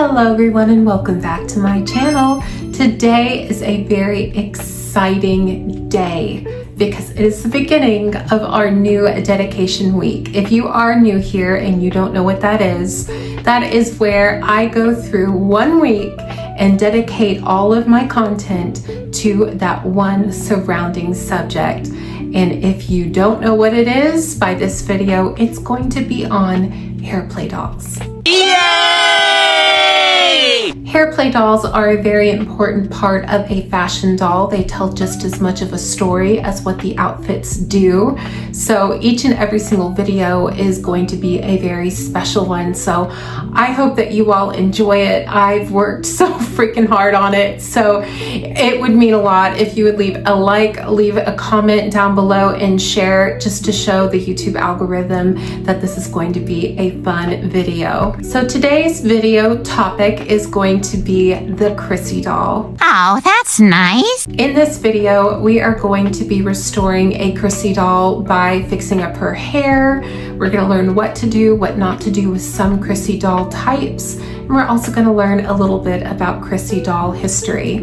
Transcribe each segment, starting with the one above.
Hello everyone and welcome back to my channel. Today is a very exciting day because it is the beginning of our new dedication week. If you are new here and you don't know what that is where I go through 1 week and dedicate all of my content to that one surrounding subject. And if you don't know what it is by this video, it's going to be on HAIRPLAY dolls. HAIRPLAY dolls are a very important part of a fashion doll. They tell just as much of a story as what the outfits do. So each and every single video is going to be a very special one. So I hope that you all enjoy it. I've worked so freaking hard on it. So it would mean a lot if you would leave a like, leave a comment down below and share just to show the YouTube algorithm that this is going to be a fun video. So today's video topic is going to be the Chrissy doll. Oh, that's nice. In this video, we are going to be restoring a Chrissy doll by fixing up her hair. We're going to learn what to do, what not to do with some Chrissy doll types. And we're also going to learn a little bit about Chrissy doll history.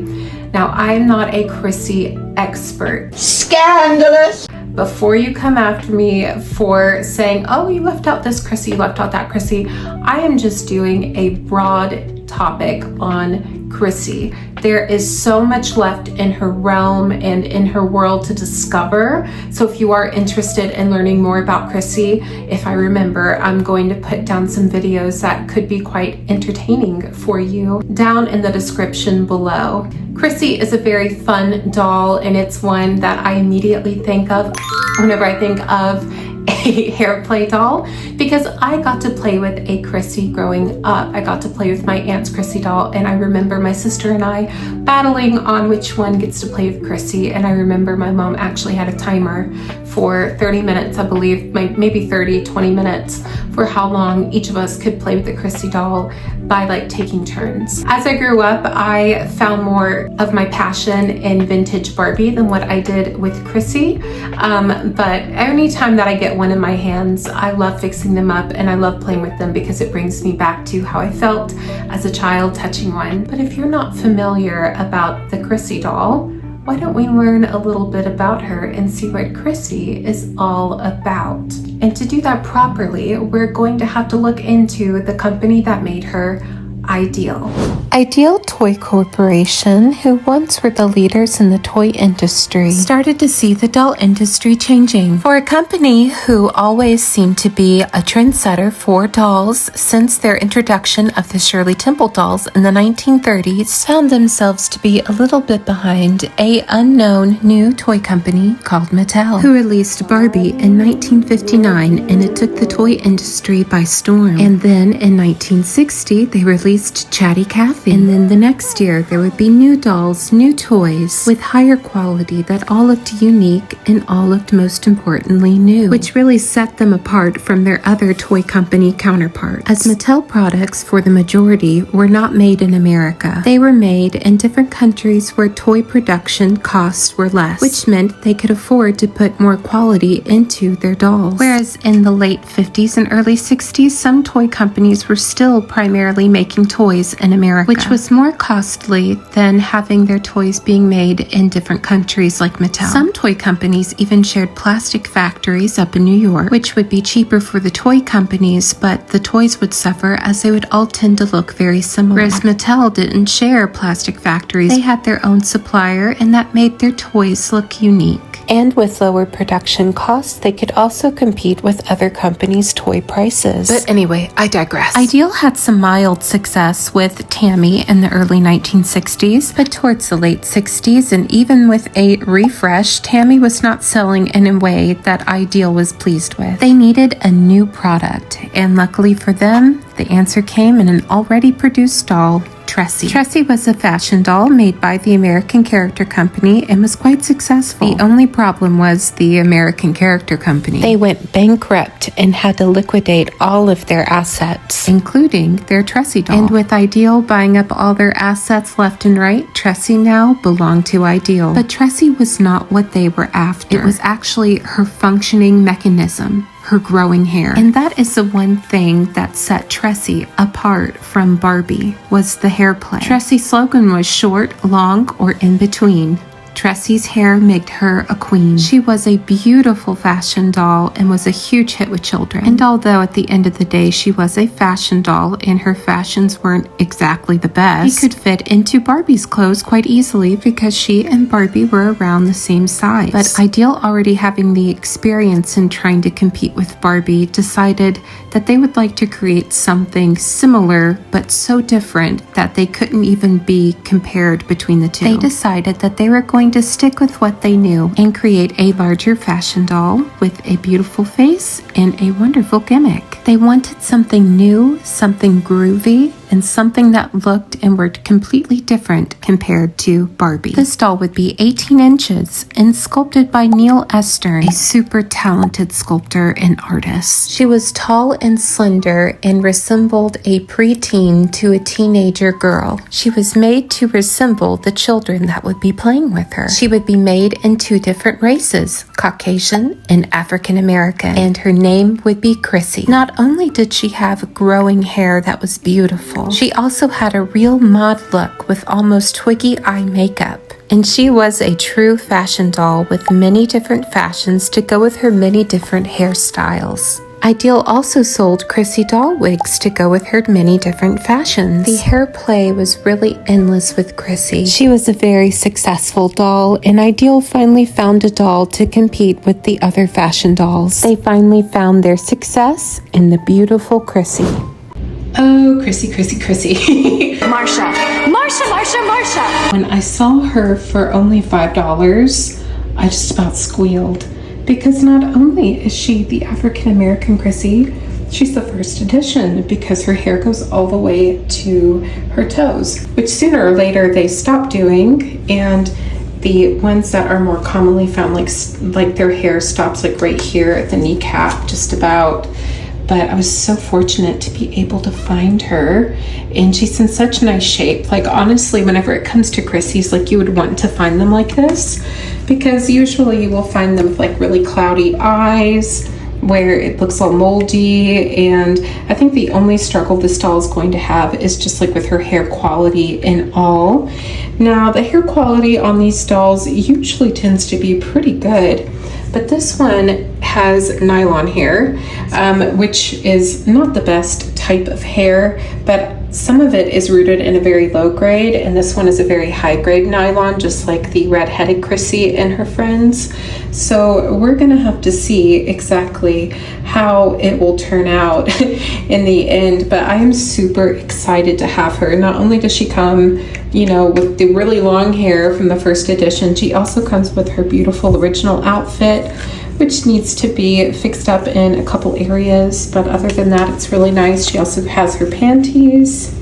Now, I'm not a Chrissy expert. Scandalous! Before you come after me for saying, oh, you left out this Chrissy, you left out that Chrissy, I am just doing a broad topic on Chrissy. There is so much left in her realm and in her world to discover. So if you are interested in learning more about Chrissy, if I remember, I'm going to put down some videos that could be quite entertaining for you down in the description below. Chrissy is a very fun doll, and it's one that I immediately think of whenever I think of a HAIRPLAY doll, because I got to play with a Chrissy growing up. I got to play with my aunt's Chrissy doll, and I remember my sister and I battling on which one gets to play with Chrissy. And I remember my mom actually had a timer for 30 minutes, I believe, maybe 20 minutes, for how long each of us could play with the Chrissy doll by like taking turns. As I grew up, I found more of my passion in vintage Barbie than what I did with Chrissy. But anytime that I get one in my hands, I love fixing them up and I love playing with them because it brings me back to how I felt as a child touching one. But if you're not familiar about the Chrissy doll, why don't we learn a little bit about her and see what Chrissy is all about? And to do that properly, we're going to have to look into the company that made her, Ideal. Ideal Toy Corporation, who once were the leaders in the toy industry, started to see the doll industry changing. For a company who always seemed to be a trendsetter for dolls since their introduction of the Shirley Temple dolls in the 1930s, found themselves to be a little bit behind a unknown new toy company called Mattel, who released Barbie in 1959, and it took the toy industry by storm. And then in 1960, they released Chatty Cathy. And then the next year, there would be new dolls, new toys with higher quality that all looked unique and all looked most importantly new, which really set them apart from their other toy company counterparts. As Mattel products, for the majority, were not made in America. They were made in different countries where toy production costs were less, which meant they could afford to put more quality into their dolls. Whereas in the late 50s and early 60s, some toy companies were still primarily making toys in America, which was more costly than having their toys being made in different countries like Mattel. Some toy companies even shared plastic factories up in New York, which would be cheaper for the toy companies, but the toys would suffer as they would all tend to look very similar. Whereas Mattel didn't share plastic factories. They had their own supplier, and that made their toys look unique. And with lower production costs, they could also compete with other companies' toy prices. But anyway, I digress. Ideal had some mild success with Tammy in the early 1960s, but towards the late 60s, and even with a refresh, Tammy was not selling in a way that Ideal was pleased with. They needed a new product, and luckily for them, the answer came in an already produced doll, Tressy. Tressy was a fashion doll made by the American Character Company and was quite successful. The only problem was the American Character Company. They went bankrupt and had to liquidate all of their assets, including their Tressy doll. And with Ideal buying up all their assets left and right, Tressy now belonged to Ideal. But Tressy was not what they were after. It was actually her functioning mechanism, her growing hair. And that is the one thing that set Tressy apart from Barbie, was the hair play. Tressy's slogan was short, long, or in between. Tressy's hair made her a queen. She was a beautiful fashion doll and was a huge hit with children. And although at the end of the day she was a fashion doll and her fashions weren't exactly the best, she could fit into Barbie's clothes quite easily because she and Barbie were around the same size. But Ideal, already having the experience in trying to compete with Barbie, decided that they would like to create something similar but so different that they couldn't even be compared between the two. They decided that they were going to stick with what they knew and create a larger fashion doll with a beautiful face and a wonderful gimmick. They wanted something new, something groovy, and something that looked and were completely different compared to Barbie. This doll would be 18 inches and sculpted by Neil Estern, a super talented sculptor and artist. She was tall and slender and resembled a preteen to a teenager girl. She was made to resemble the children that would be playing with her. She would be made in 2 different races, Caucasian and African American, and her name would be Chrissy. Not only did she have growing hair that was beautiful, she also had a real mod look with almost twiggy eye makeup. And she was a true fashion doll with many different fashions to go with her many different hairstyles. Ideal also sold Crissy doll wigs to go with her many different fashions. The hair play was really endless with Chrissy. She was a very successful doll, and Ideal finally found a doll to compete with the other fashion dolls. They finally found their success in the beautiful Chrissy. Oh, Chrissy, Chrissy, Chrissy. Marsha. When I saw her for only $5, I just about squealed. Because not only is she the African American Chrissy, she's the first edition because her hair goes all the way to her toes, which sooner or later they stop doing, and the ones that are more commonly found, like their hair stops like right here at the kneecap, just about. But I was so fortunate to be able to find her, and she's in such nice shape. Like, honestly, whenever it comes to Chrissy's, like, you would want to find them like this, because usually you will find them with like really cloudy eyes where it looks all moldy. And I think the only struggle this doll is going to have is just like with her hair quality and all. Now, the hair quality on these dolls usually tends to be pretty good, but this one has nylon hair, which is not the best type of hair, but some of it is rooted in a very low grade, and this one is a very high grade nylon, just like the red-headed Chrissy and her friends. So we're gonna have to see exactly how it will turn out in the end, but I am super excited to have her. Not only does she come, you know, with the really long hair from the first edition, she also comes with her beautiful original outfit, which needs to be fixed up in a couple areas, but other than that, it's really nice. She also has her panties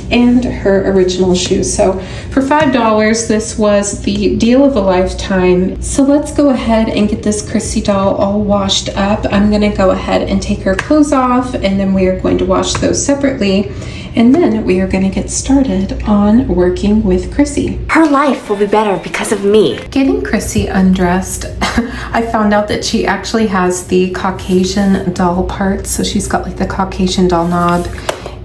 and her original shoes. So for $5, this was the deal of a lifetime. So let's go ahead and get this Chrissy doll all washed up. I'm gonna go ahead and take her clothes off, and then we are going to wash those separately. And then we are going to get started on working with Chrissy. Her life will be better because of me. Getting Chrissy undressed, I found out that she actually has the Caucasian doll parts. So she's got like the Caucasian doll knob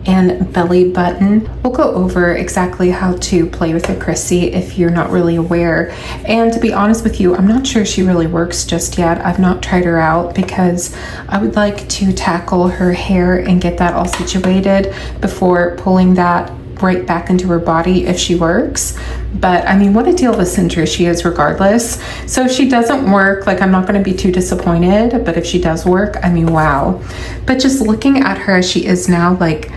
and belly button. We'll go over exactly how to play with a Chrissy if you're not really aware. And to be honest with you, I'm not sure she really works just yet. I've not tried her out because I would like to tackle her hair and get that all situated before pulling that right back into her body if she works. But I mean, what a deal of a cincher she is regardless. So if she doesn't work, like, I'm not going to be too disappointed, but if she does work, I mean, wow. But just looking at her as she is now, like,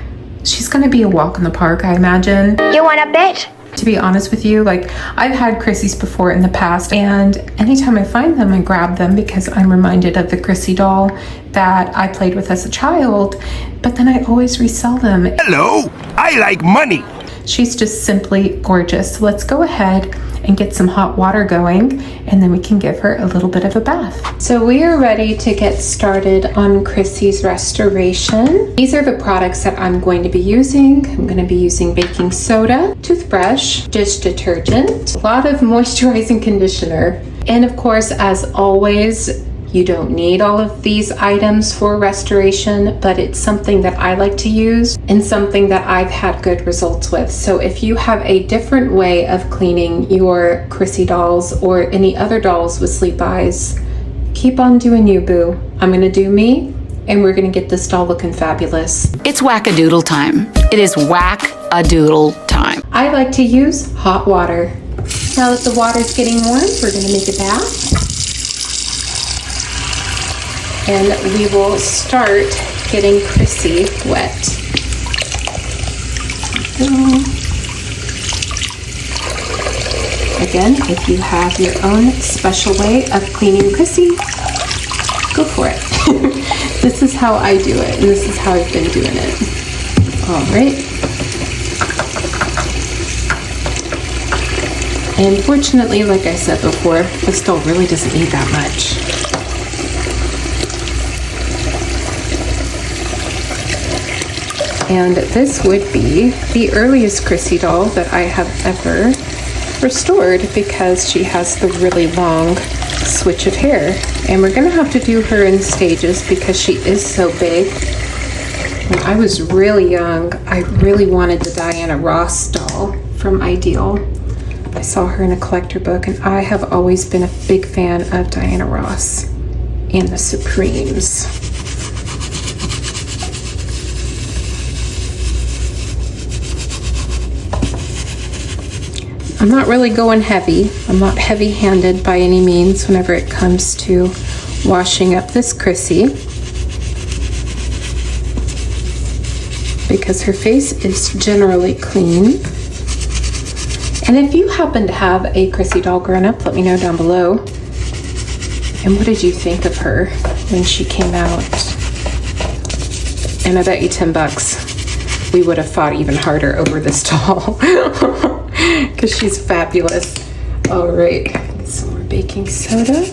she's gonna be a walk in the park, I imagine. You wanna bet? To be honest with you, like, I've had Chrissy's before in the past, and anytime I find them, I grab them because I'm reminded of the Chrissy doll that I played with as a child, but then I always resell them. Hello, I like money. She's just simply gorgeous. So let's go ahead and get some hot water going, and then we can give her a little bit of a bath. So we are ready to get started on Chrissy's restoration. These are the products that I'm going to be using. I'm going to be using baking soda, toothbrush, dish detergent, a lot of moisturizing conditioner, and of course, as always, You don't need all of these items for restoration, but it's something that I like to use and something that I've had good results with. So if you have a different way of cleaning your Crissy dolls or any other dolls with sleep eyes, keep on doing you, boo. I'm gonna do me, and we're gonna get this doll looking fabulous. It's whack-a-doodle time. It is whack-a-doodle time. I like to use hot water. Now that the water's getting warm, we're gonna make a bath. And we will start getting Crissy wet. Again, if you have your own special way of cleaning Crissy, go for it. This is how I do it, and this is how I've been doing it. All right. And fortunately, like I said before, this doll really doesn't need that much. And this would be the earliest Crissy doll that I have ever restored because she has the really long switch of hair. And we're gonna have to do her in stages because she is so big. When I was really young, I really wanted the Diana Ross doll from Ideal. I saw her in a collector book, and I have always been a big fan of Diana Ross and the Supremes. I'm not really going heavy. I'm not heavy-handed by any means whenever it comes to washing up this Crissy, because her face is generally clean. And if you happen to have a Crissy doll grown up, let me know down below. And what did you think of her when she came out? And I bet you $10 we would have fought even harder over this doll because she's fabulous. All right, get some more baking soda.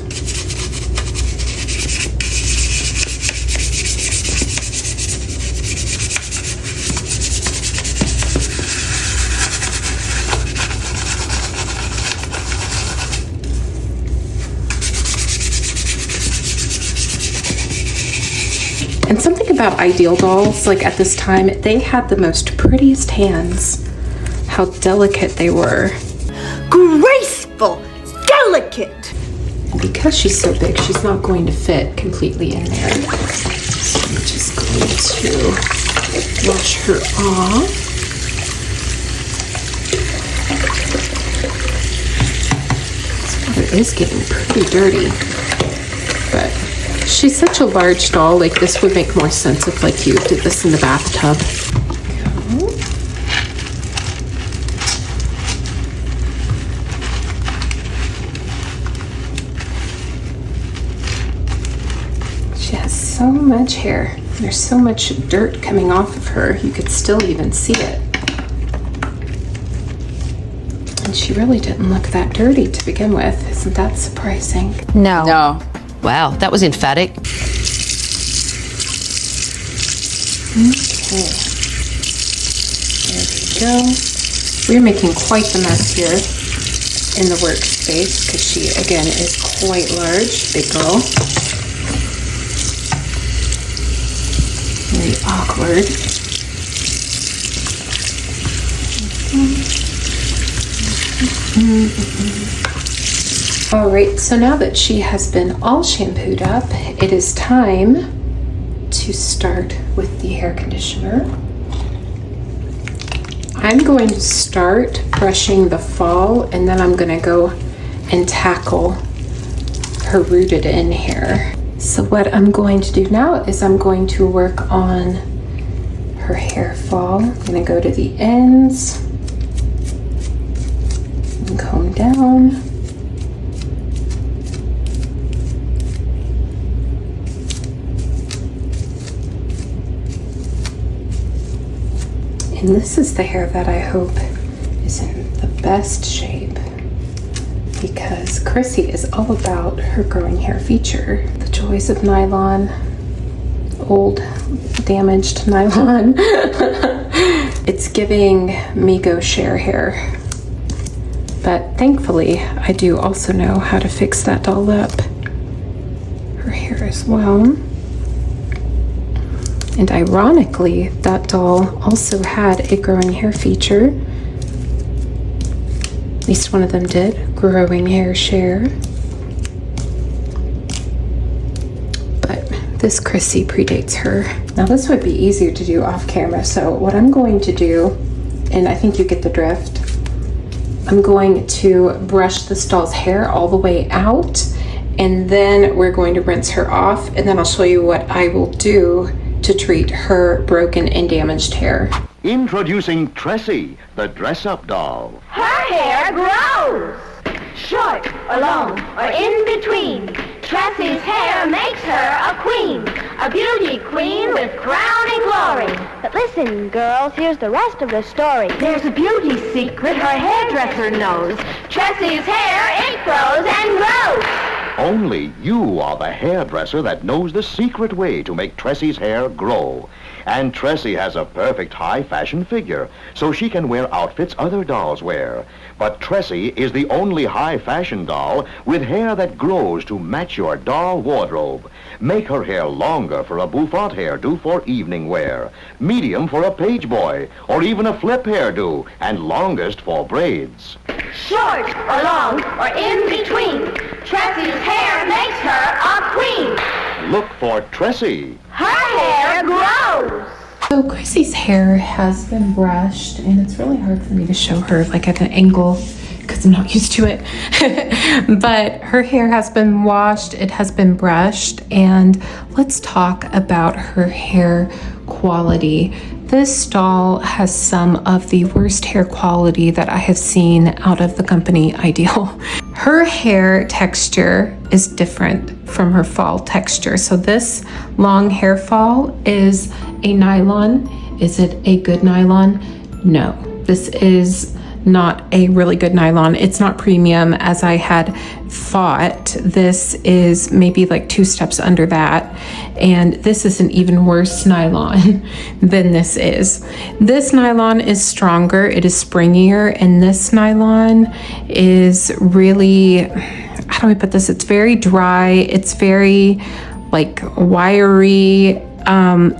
And something about Ideal dolls, like at this time, they had the most prettiest hands. How delicate they were. Graceful, delicate. And because she's so big, she's not going to fit completely in there. So I'm just going to wash her off. This water is getting pretty dirty, but she's such a large doll, like this would make more sense if like you did this in the bathtub. She has so much hair. There's so much dirt coming off of her, you could still even see it. And she really didn't look that dirty to begin with. Isn't that surprising? No. Wow, that was emphatic. Okay. There we go. We're making quite the mess here in the workspace because she, again, is quite large. Big girl. Very awkward. All right, so now that she has been all shampooed up, it is time to start with the hair conditioner. I'm going to start brushing the fall, and then I'm gonna go and tackle her rooted in hair. So what I'm going to do now is I'm going to work on her hair fall. I'm gonna go to the ends and comb down. And this is the hair that I hope is in the best shape, because Crissy is all about her growing hair feature. The joys of nylon, old damaged nylon. It's giving Migo share hair. But thankfully, I do also know how to fix that doll up. her hair as well. And ironically, that doll also had a growing hair feature. At least one of them did, growing hair share. But this Chrissy predates her. Now this would be easier to do off camera, so what I'm going to do, and I think you get the drift, I'm going to brush this doll's hair all the way out, and then we're going to rinse her off, and then I'll show you what I will do to treat her broken and damaged hair. Introducing Tressy, the dress-up doll. Her hair grows! Short or long or in between, Tressy's hair makes her a queen. A beauty queen with crowning glory. But listen, girls, here's the rest of the story. There's a beauty secret her hairdresser knows. Tressy's hair, it grows and grows. Only you are the hairdresser that knows the secret way to make Tressy's hair grow. And Tressy has a perfect high fashion figure, so she can wear outfits other dolls wear. But Tressy is the only high fashion doll with hair that grows to match your doll wardrobe. Make her hair longer for a bouffant hairdo for evening wear, medium for a page boy, or even a flip hairdo, and longest for braids. Short or long or in between, Tressy's hair makes her a queen. Look for Tressy. Her hair grows. So Chrissy's hair has been brushed, and it's really hard for me to show her like at an angle because I'm not used to it. But her hair has been washed, it has been brushed, and let's talk about her hair quality. This doll has some of the worst hair quality that I have seen out of the company Ideal. Her hair texture is different from her fall texture. So this long hair fall is a nylon. Is it a good nylon? No, this is not a really good nylon. It's not premium as I had thought. This is maybe like 2 steps under that. And this is an even worse nylon than this is. This nylon is stronger, it is springier, and this nylon is really, how do I put this? It's very dry, it's very like wiry.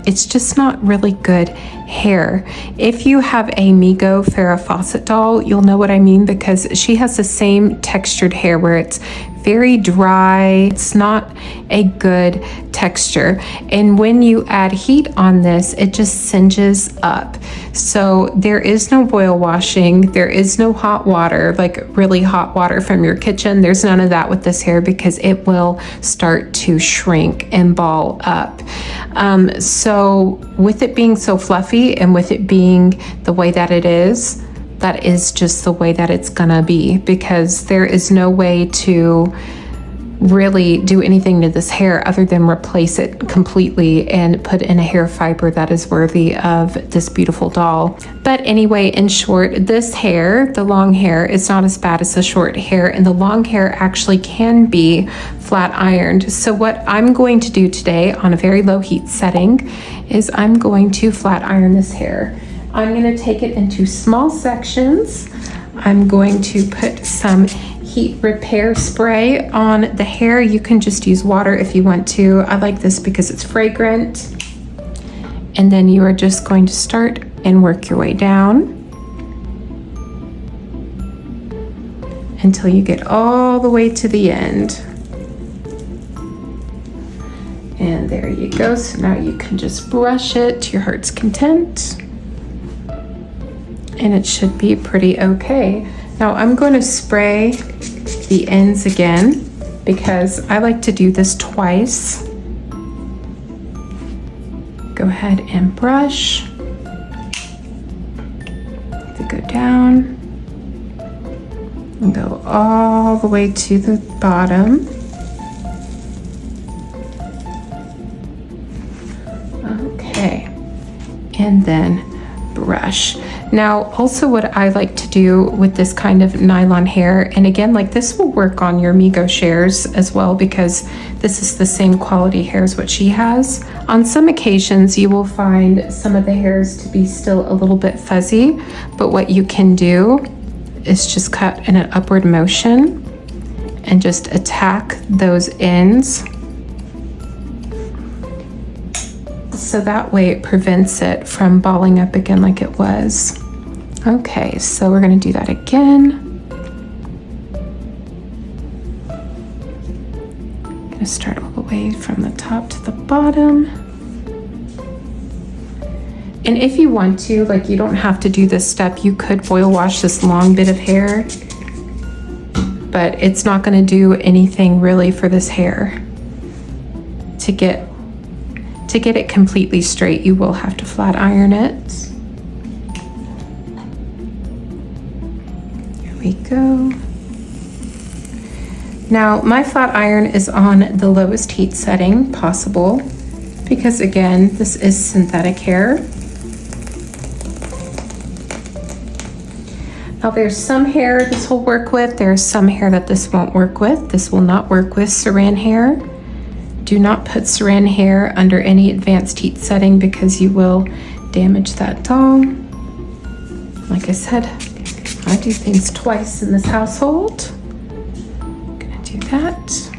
It's just not really good hair. If you have a Migo Farrah Fawcett doll, you'll know what I mean, because she has the same textured hair where it's very dry. It's not a good texture. And when you add heat on this, it just singes up. So there is no boil washing. There is no hot water, like really hot water from your kitchen. There's none of that with this hair because it will start to shrink and ball up. So with it being so fluffy and with it being the way that it is, that is just the way that it's gonna be, because there is no way to really do anything to this hair other than replace it completely and put in a hair fiber that is worthy of this beautiful doll. But anyway, in short, this hair, the long hair, is not as bad as the short hair, and the long hair actually can be flat ironed. So what I'm going to do today on a very low heat setting is I'm going to flat iron this hair. I'm going to take it into small sections. I'm going to put some heat repair spray on the hair. You can just use water if you want to. I like this because it's fragrant. And then you are just going to start and work your way down until you get all the way to the end. And there you go. So now you can just brush it to your heart's content. And it should be pretty okay. Now I'm going to spray the ends again because I like to do this twice. Go ahead and brush. Go down and go all the way to the bottom. Okay, and then brush. Now, also what I like to do with this kind of nylon hair, and again, like this will work on your Migo shares as well because this is the same quality hair as what she has. On some occasions, you will find some of the hairs to be still a little bit fuzzy, but what you can do is just cut in an upward motion and just attack those ends so that way it prevents it from balling up again like it was. Okay, so we're gonna do that again. Gonna start all the way from the top to the bottom. And if you want to, like, you don't have to do this step. You could oil wash this long bit of hair, but it's not gonna do anything really for this hair. To get it completely straight, you will have to flat iron it. Here we go. Now, my flat iron is on the lowest heat setting possible because, again, this is synthetic hair. Now, there's some hair this will work with. There's some hair that this won't work with. This will not work with saran hair. Do not put saran hair under any advanced heat setting because you will damage that doll. Like I said, I do things twice in this household. I'm gonna do that.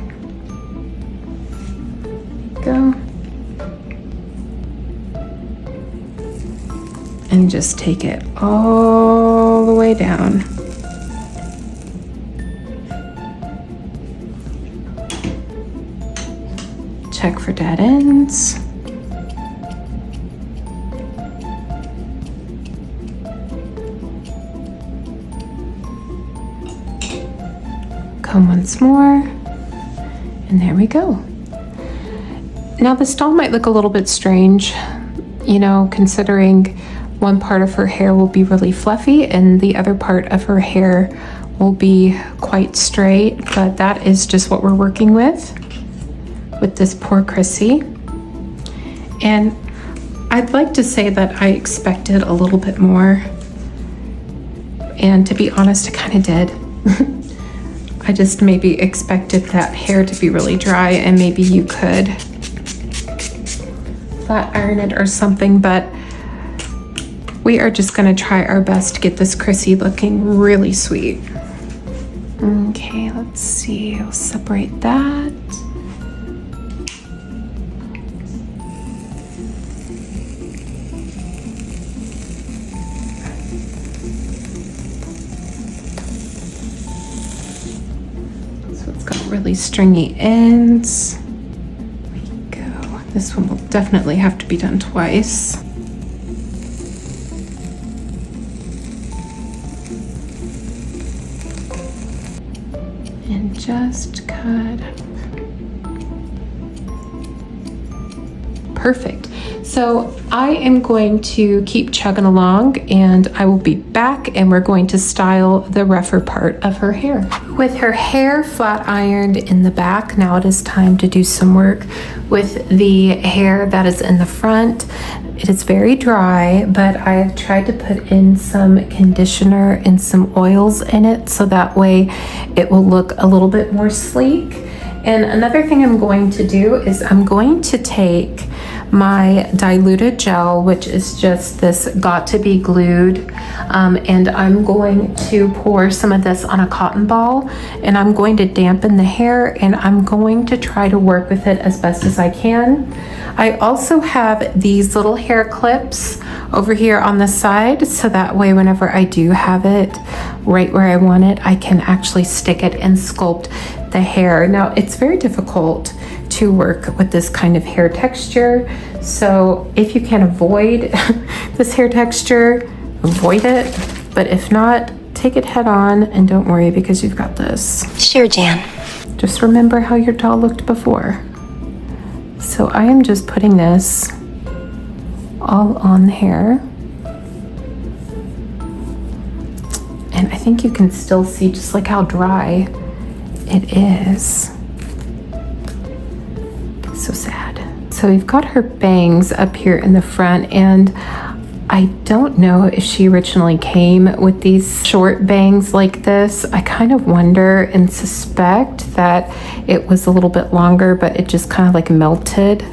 Go. And just take it all the way down. Check for dead ends. Comb once more, and there we go. Now this doll might look a little bit strange, you know, considering one part of her hair will be really fluffy and the other part of her hair will be quite straight, but that is just what we're working with this poor Chrissy. And I'd like to say that I expected a little bit more, and to be honest, I kind of did. I just maybe expected that hair to be really dry and maybe you could flat iron it or something, but we are just gonna try our best to get this Chrissy looking really sweet. Okay, let's see, I'll separate that. Really stringy ends. There we go. This one will definitely have to be done twice. And just cut up. Perfect. So I am going to keep chugging along and I will be back and we're going to style the rougher part of her hair. With her hair flat ironed in the back, now it is time to do some work with the hair that is in the front. It is very dry, but I have tried to put in some conditioner and some oils in it so that way it will look a little bit more sleek. And another thing I'm going to do is I'm going to take my diluted gel, which is just this got to be glued, and I'm going to pour some of this on a cotton ball and I'm going to dampen the hair and I'm going to try to work with it as best as I can. I also have these little hair clips over here on the side so that way whenever I do have it right where I want it, I can actually stick it and sculpt the hair. Now it's very difficult to work with this kind of hair texture, so if you can avoid this hair texture, avoid it, but if not, take it head on and don't worry because you've got this. Sure, Jan. Just remember how your doll looked before. So I am just putting this all on the hair, and I think you can still see just like how dry it is. So sad. So we've got her bangs up here in the front, and I don't know if she originally came with these short bangs like this. I kind of wonder and suspect that it was a little bit longer, but it just kind of like melted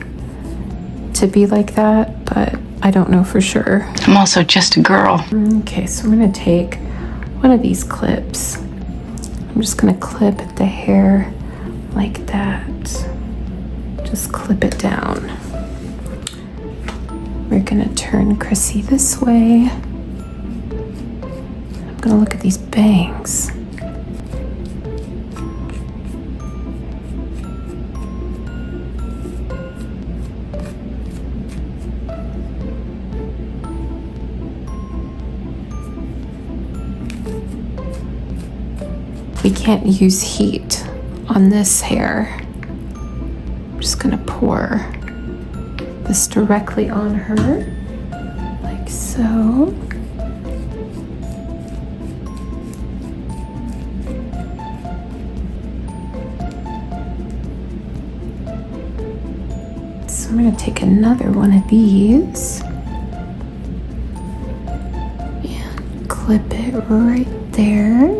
to be like that, but I don't know for sure. I'm also just a girl. Okay, so I'm gonna take one of these clips. I'm just gonna clip the hair like that. Just clip it down. We're gonna turn Chrissy this way. I'm gonna look at these bangs. We can't use heat on this hair. I'm just gonna pour this directly on her, like so. So I'm gonna take another one of these and clip it right there.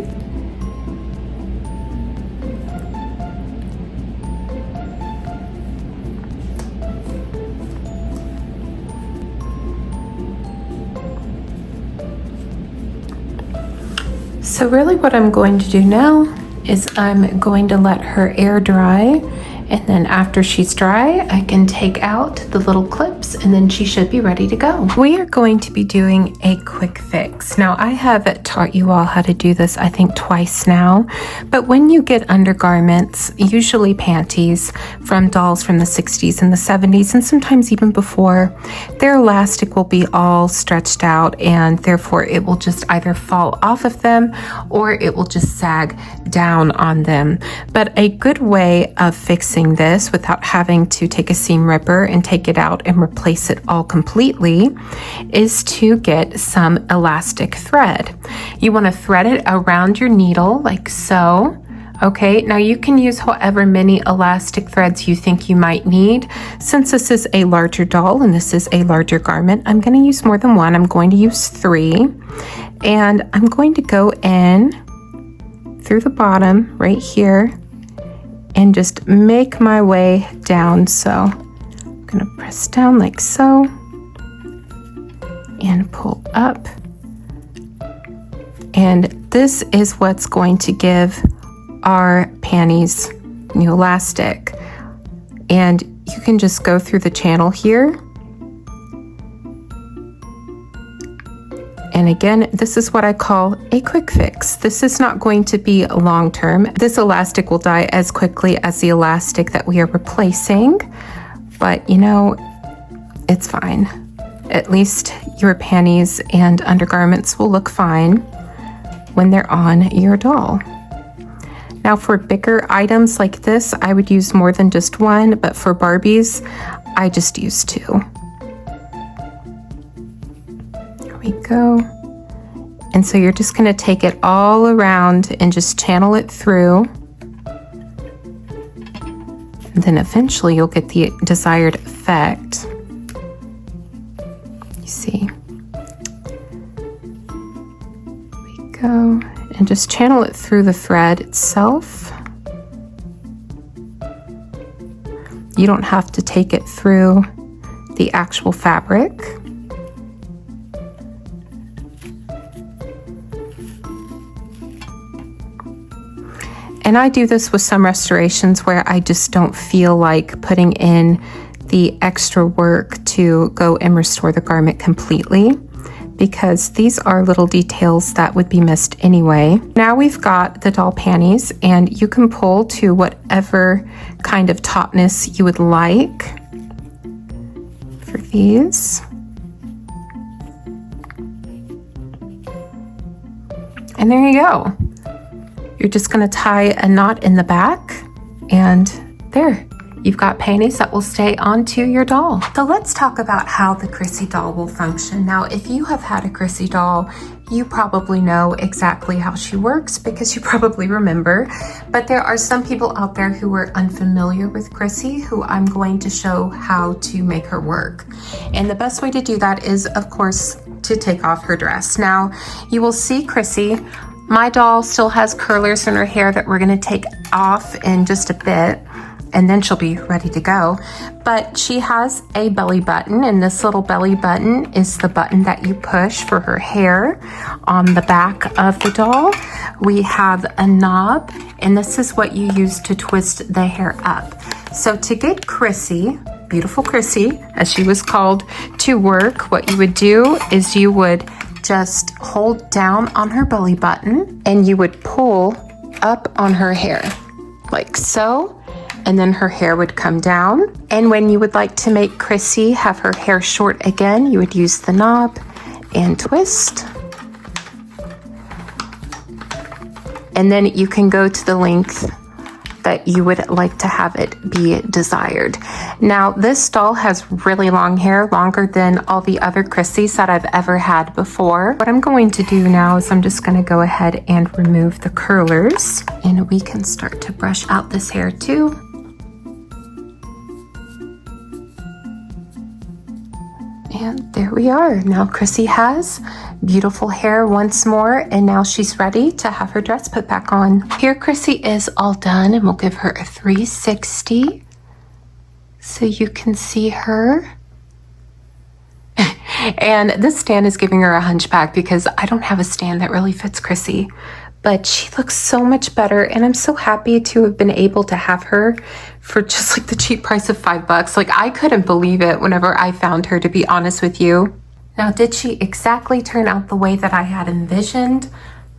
So really what I'm going to do now is I'm going to let her air dry, and then after she's dry, I can take out the little clips and then she should be ready to go. We are going to be doing a quick fix. Now I have taught you all how to do this, I think twice now, but when you get undergarments, usually panties from dolls from the 60s and the 70s and sometimes even before, their elastic will be all stretched out and therefore it will just either fall off of them or it will just sag down on them. But a good way of fixing this without having to take a seam ripper and take it out and replace it all completely is to get some elastic thread. You want to thread it around your needle like so. Okay, now you can use however many elastic threads you think you might need. Since this is a larger doll and this is a larger garment, I'm going to use more than one. I'm going to use 3, and I'm going to go in through the bottom right here and just make my way down. So I'm gonna press down like so and pull up. And this is what's going to give our panties new elastic. And you can just go through the channel here. And again, this is what I call a quick fix. This is not going to be long term. This elastic will die as quickly as the elastic that we are replacing, but you know, it's fine. At least your panties and undergarments will look fine when they're on your doll. Now for bigger items like this, I would use more than just one, but for Barbies, I just use 2. We go. And so you're just going to take it all around and just channel it through. And then eventually you'll get the desired effect. You see. We go and just channel it through the thread itself. You don't have to take it through the actual fabric. And I do this with some restorations where I just don't feel like putting in the extra work to go and restore the garment completely, because these are little details that would be missed anyway. Now we've got the doll panties, and you can pull to whatever kind of tautness you would like for these. And there you go. You're just going to tie a knot in the back, and there, you've got panties that will stay onto your doll. So let's talk about how the Crissy doll will function. Now, if you have had a Crissy doll, you probably know exactly how she works because you probably remember, but there are some people out there who are unfamiliar with Crissy who I'm going to show how to make her work. And the best way to do that is, of course, to take off her dress. Now, you will see Crissy. My doll still has curlers in her hair that we're going to take off in just a bit, and then she'll be ready to go. But she has a belly button, and this little belly button is the button that you push for her hair on the back of the doll. We have a knob, and this is what you use to twist the hair up. So to get Crissy, beautiful Chrissy, as she was called, to work, what you would do is you would just hold down on her belly button and you would pull up on her hair, like so. And then her hair would come down. And when you would like to make Chrissy have her hair short again, you would use the knob and twist. And then you can go to the length that you would like to have it be desired. Now, this doll has really long hair, longer than all the other Chrissys that I've ever had before. What I'm going to do now is I'm just gonna go ahead and remove the curlers, and we can start to brush out this hair too. And there we are. Now Chrissy has beautiful hair once more, and now she's ready to have her dress put back on. Here Chrissy is all done, and we'll give her a 360 so you can see her. And this stand is giving her a hunchback because I don't have a stand that really fits Chrissy. But she looks so much better, and I'm so happy to have been able to have her for just like the cheap price of $5. Like, I couldn't believe it whenever I found her, to be honest with you. Now, did she exactly turn out the way that I had envisioned?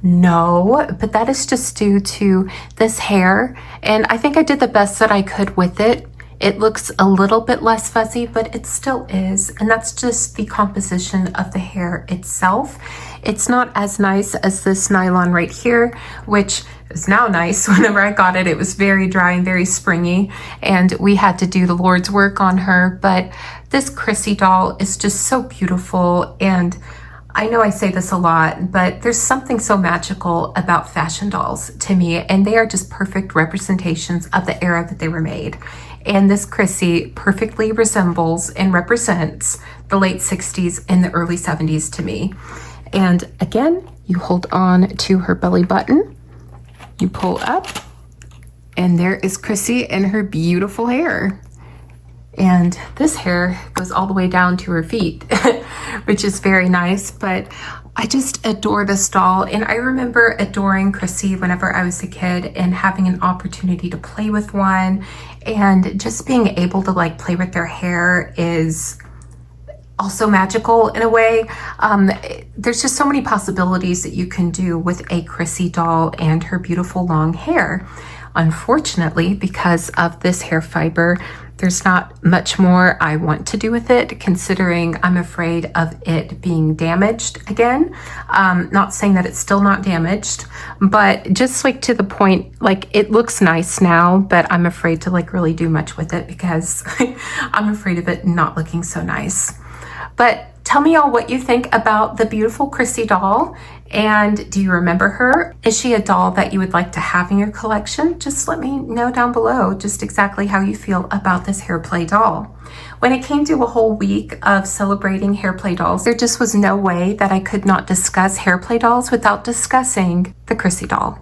No, but that is just due to this hair, and I think I did the best that I could with it. It looks a little bit less fuzzy, but it still is, and that's just the composition of the hair itself. It's not as nice as this nylon right here, which is now nice. Whenever I got it, it was very dry and very springy, and we had to do the Lord's work on her. But this Chrissy doll is just so beautiful, and I know I say this a lot, but there's something so magical about fashion dolls to me, and they are just perfect representations of the era that they were made. And this Chrissy perfectly resembles and represents the late 60s and the early 70s to me. And again, you hold on to her belly button, you pull up, and there is Chrissy in her beautiful hair. And this hair goes all the way down to her feet, which is very nice, but I just adore this doll. And I remember adoring Chrissy whenever I was a kid and having an opportunity to play with one, and just being able to like play with their hair is also magical in a way. There's just so many possibilities that you can do with a Chrissy doll and her beautiful long hair. Unfortunately, because of this hair fiber, there's not much more I want to do with it, considering I'm afraid of it being damaged again. Not saying that it's still not damaged, but just like to the point, like it looks nice now, but I'm afraid to like really do much with it because I'm afraid of it not looking so nice. But tell me all what you think about the beautiful Chrissy doll, and do you remember her? Is she a doll that you would like to have in your collection? Just let me know down below just exactly how you feel about this HAIRPLAY doll. When it came to a whole week of celebrating HAIRPLAY dolls, there just was no way that I could not discuss HAIRPLAY dolls without discussing the Chrissy doll.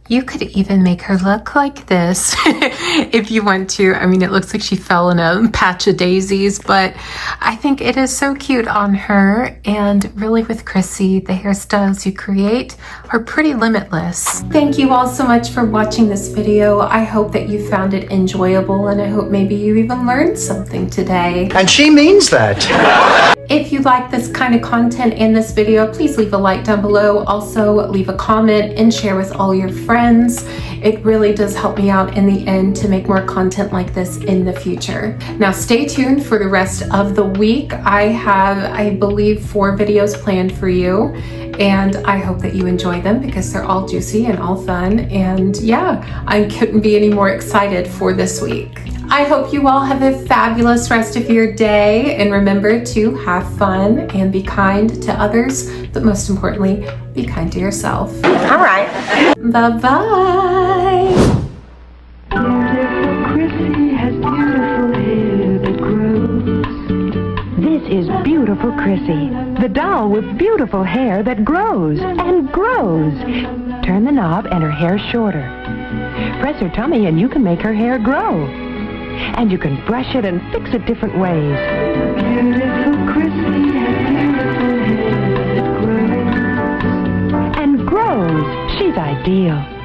You could even make her look like this if you want to. I mean, it looks like she fell in a patch of daisies, but I think it is so cute on her. And really with Chrissy, the hairstyles you create are pretty limitless. Thank you all so much for watching this video. I hope that you found it enjoyable, and I hope maybe you even learned something today. And she means that. If you like this kind of content in this video, please leave a like down below. Also, leave a comment and share with all your friends. It really does help me out in the end to make more content like this in the future. Now, stay tuned for the rest of the week. I have, I believe, 4 videos planned for you, and I hope that you enjoy them because they're all juicy and all fun. And yeah, I couldn't be any more excited for this week. I hope you all have a fabulous rest of your day, and remember to have fun and be kind to others, but most importantly, be kind to yourself. All right. Bye-bye. Beautiful Chrissy has beautiful hair that grows. This is beautiful Chrissy, the doll with beautiful hair that grows and grows. Turn the knob and her hair's shorter. Press her tummy and you can make her hair grow. And you can brush it and fix it different ways. Beautiful Chrissy has beautiful hair that grows. And grows. She's ideal.